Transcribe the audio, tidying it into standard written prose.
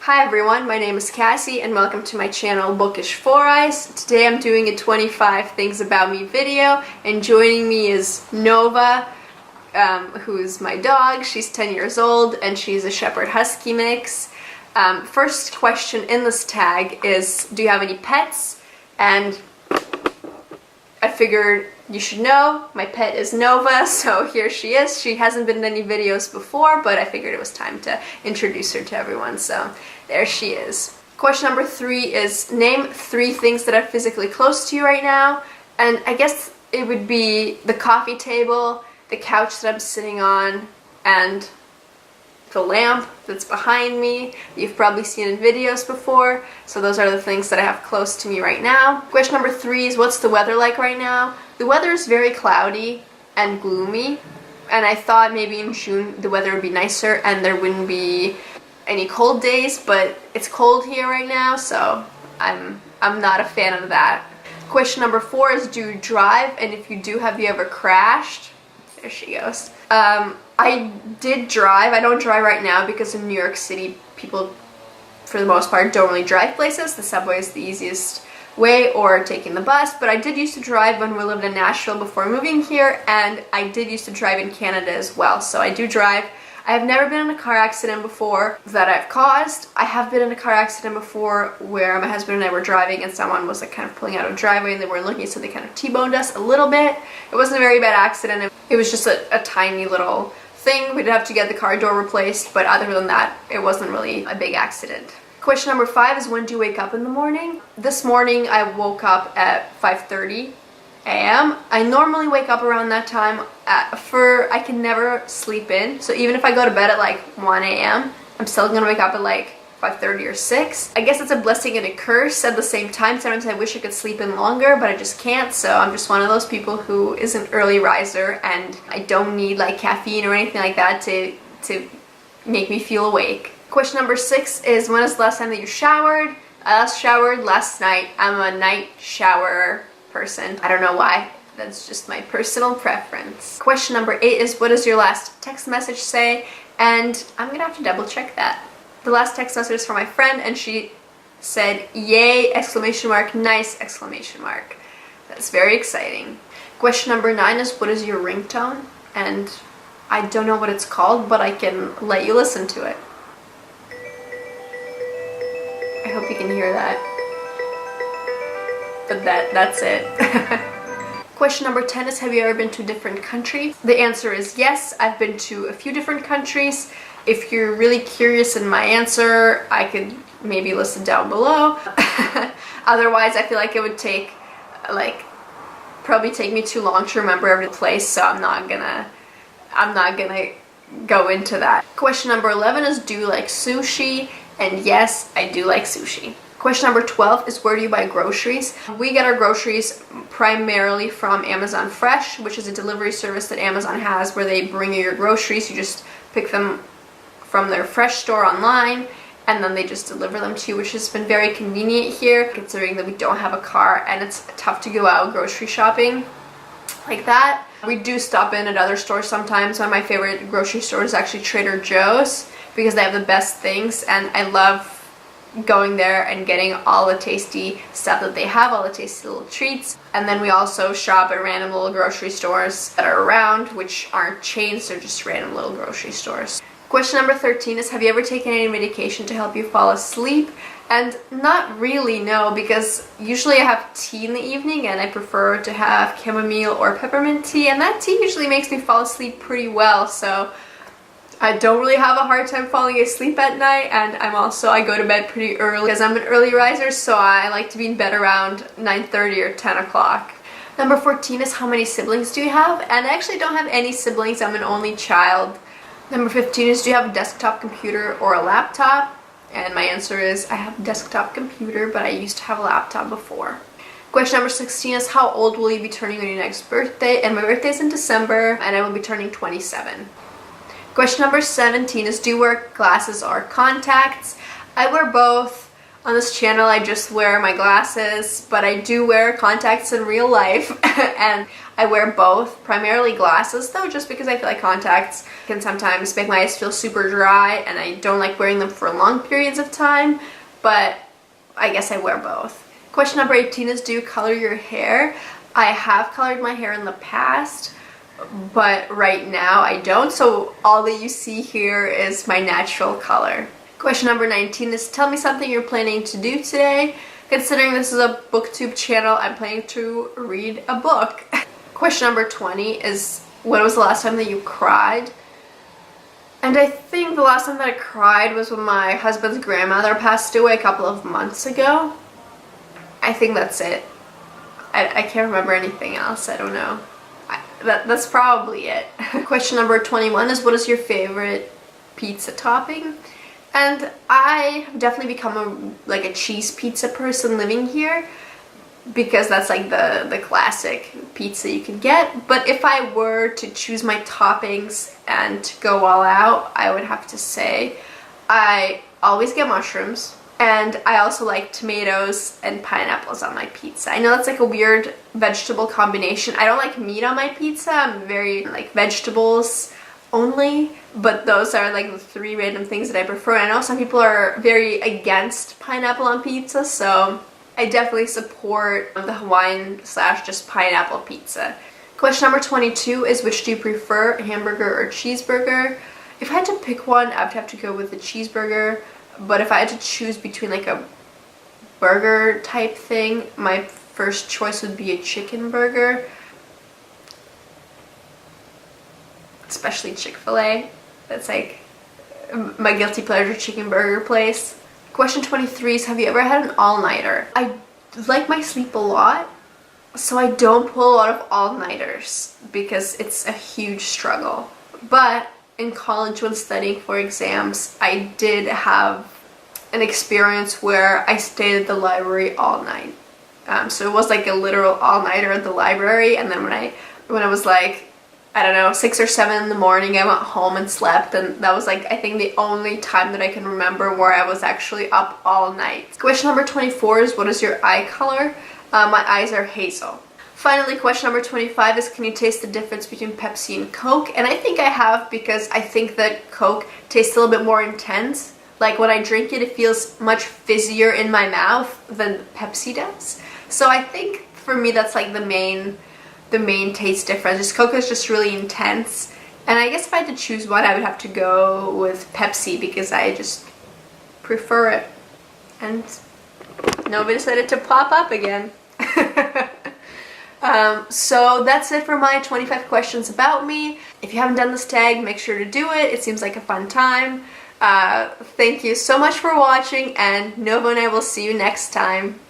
Hi everyone, my name is Cassie and welcome to my channel Bookish 4 Eyes. Today I'm doing a 25 things about me video and joining me is Nova, who is my dog. She's 10 years old and she's a Shepherd Husky mix. First question in this tag is, do you have any pets? And I figured you should know, my pet is Nova, so here she is. She hasn't been in any videos before, but I figured it was time to introduce her to everyone, so there she is. Question number 3 is, name 3 things that are physically close to you right now, and I guess it would be the coffee table, the couch that I'm sitting on, and the lamp that's behind me. You've probably seen in videos before, so those are the things that I have close to me right now. Question number 3 is, what's the weather like right now? The weather is very cloudy and gloomy, and I thought maybe in June the weather would be nicer and there wouldn't be any cold days, but it's cold here right now, so I'm not a fan of that. Question number 4 is, do you drive, and if you do, have you ever crashed? There she goes. I did drive. I don't drive right now because in New York City people, for the most part, don't really drive places. The subway is the easiest way, or taking the bus, but I did used to drive when we lived in Nashville before moving here, and I did used to drive in Canada as well, so I do drive. I have never been in a car accident before that I've caused. I have been in a car accident before where my husband and I were driving and someone was like kind of pulling out of the driveway and they weren't looking, so they kind of T-boned us a little bit. It wasn't a very bad accident. It was just a tiny little thing. We did have to get the car door replaced, but other than that, it wasn't really a big accident. Question number 5 is, when do you wake up in the morning? This morning I woke up at 5:30 a.m. I normally wake up around that time. I can never sleep in, so even if I go to bed at like 1 a.m. I'm still gonna wake up at like 5:30 or 6. I guess it's a blessing and a curse at the same time. Sometimes I wish I could sleep in longer, but I just can't, so I'm just one of those people who is an early riser and I don't need like caffeine or anything like that to make me feel awake. Question number 6 is, when is the last time that you showered? I last showered last night. I'm a night showerer person. I don't know why. That's just my personal preference. Question number 8 is, what does your last text message say? And I'm gonna have to double check that. The last text message is from my friend and she said, yay, exclamation mark, nice, exclamation mark. That's very exciting. Question number 9 is, what is your ringtone? And I don't know what it's called, but I can let you listen to it. I hope you can hear that. But that's it. Question number 10 is, have you ever been to a different country? The answer is yes, I've been to a few different countries. If you're really curious in my answer, I could maybe listen down below. Otherwise, I feel like it would take probably take me too long to remember every place, so I'm not gonna go into that. Question number 11 is, do you like sushi? And yes, I do like sushi. Question number 12 is, where do you buy groceries? We get our groceries primarily from Amazon Fresh, which is a delivery service that Amazon has where they bring you your groceries. You just pick them from their Fresh store online and then they just deliver them to you, which has been very convenient here considering that we don't have a car and it's tough to go out grocery shopping like that. We do stop in at other stores sometimes. One of my favorite grocery stores is actually Trader Joe's because they have the best things, and I love going there and getting all the tasty stuff that they have, all the tasty little treats. And then we also shop at random little grocery stores that are around, which aren't chains, they're just random little grocery stores. Question number 13 is, have you ever taken any medication to help you fall asleep? And not really, no, because usually I have tea in the evening and I prefer to have chamomile or peppermint tea, and that tea usually makes me fall asleep pretty well, so I don't really have a hard time falling asleep at night. And I go to bed pretty early because I'm an early riser, so I like to be in bed around 9:30 or 10 o'clock. Number 14 is, how many siblings do you have? And I actually don't have any siblings, I'm an only child. Number 15 is, do you have a desktop computer or a laptop? And my answer is, I have a desktop computer, but I used to have a laptop before. Question number 16 is, how old will you be turning on your next birthday? And my birthday is in December and I will be turning 27. Question number 17 is, do you wear glasses or contacts? I wear both. On this channel, I just wear my glasses, but I do wear contacts in real life, and I wear both, primarily glasses though, just because I feel like contacts can sometimes make my eyes feel super dry, and I don't like wearing them for long periods of time, but I guess I wear both. Question number 18 is, do you color your hair? I have colored my hair in the past, but right now I don't, so all that you see here is my natural color. Question number 19 is, tell me something you're planning to do today. Considering this is a booktube channel, I'm planning to read a book. Question number 20 is, when was the last time that you cried? And I think the last time that I cried was when my husband's grandmother passed away a couple of months ago. I think that's it. I can't remember anything else. I don't know. That's probably it. Question number 21 is, what is your favorite pizza topping? And I have definitely become a cheese pizza person living here, because that's like the classic pizza you can get. But if I were to choose my toppings and to go all out, I would have to say I always get mushrooms, and I also like tomatoes and pineapples on my pizza. I know that's like a weird vegetable combination. I don't like meat on my pizza. I'm very like vegetables only, but those are like the 3 random things that I prefer. I know some people are very against pineapple on pizza, so I definitely support the Hawaiian / just pineapple pizza. Question number 22 is, which do you prefer, hamburger or cheeseburger? If I had to pick one, I would have to go with the cheeseburger, but if I had to choose between like a burger type thing, my first choice would be a chicken burger. Especially Chick-fil-A. That's like my guilty pleasure chicken burger place. Question 23 is, have you ever had an all-nighter? I like my sleep a lot, so I don't pull a lot of all-nighters because it's a huge struggle. But in college, when studying for exams, I did have an experience where I stayed at the library all night. So it was like a literal all-nighter at the library, and then when I was like, I don't know, 6 or 7 in the morning, I went home and slept, and that was like, I think, the only time that I can remember where I was actually up all night. Question number 24 is, what is your eye color? My eyes are hazel. Finally, question number 25 is, can you taste the difference between Pepsi and Coke? And I think I have, because I think that Coke tastes a little bit more intense. Like when I drink it, it feels much fizzier in my mouth than Pepsi does. So I think for me that's like the main taste difference. Just Coke is just really intense, and I guess if I had to choose one, I would have to go with Pepsi because I just prefer it. And nobody decided to pop up again. So that's it for my 25 questions about me. If you haven't done this tag, make sure to do it. It seems like a fun time. Thank you so much for watching, and Nova and I will see you next time.